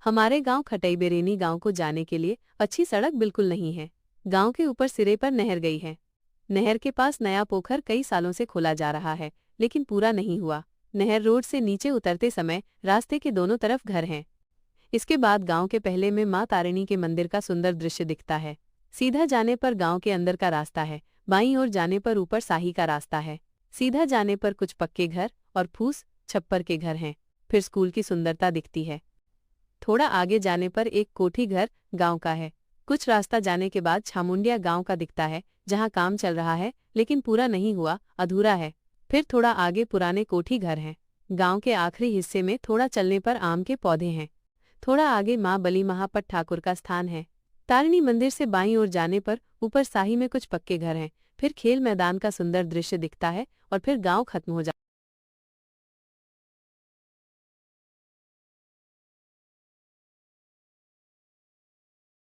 हमारे गांव खटईबेरेनी गांव को जाने के लिए अच्छी सड़क बिल्कुल नहीं है। गांव के ऊपर सिरे पर नहर गई है। नहर के पास नया पोखर कई सालों से खोला जा रहा है, लेकिन पूरा नहीं हुआ। नहर रोड से नीचे उतरते समय रास्ते के दोनों तरफ घर हैं। इसके बाद गांव के पहले में मां तारिणी के मंदिर का सुंदर दृश्य दिखता है। सीधा जाने पर गांव के अंदर का रास्ता है, बाईं ओर जाने पर ऊपर साही का रास्ता है। सीधा जाने पर कुछ पक्के घर और फूस छप्पर के घर हैं। फिर स्कूल की सुंदरता दिखती है। थोड़ा आगे जाने पर एक कोठी घर गांव का है। कुछ रास्ता जाने के बाद छामुंडिया गांव का दिखता है, जहां काम चल रहा है लेकिन पूरा नहीं हुआ, अधूरा है। फिर थोड़ा आगे पुराने कोठी घर हैं। गांव के आखिरी हिस्से में थोड़ा चलने पर आम के पौधे हैं। थोड़ा आगे मां बली महापत ठाकुर का स्थान है। तारिणी मंदिर से बाईं ओर जाने पर ऊपर साही में कुछ पक्के घर हैं। फिर खेल मैदान का सुंदर दृश्य दिखता है और फिर गांव खत्म हो जाता है।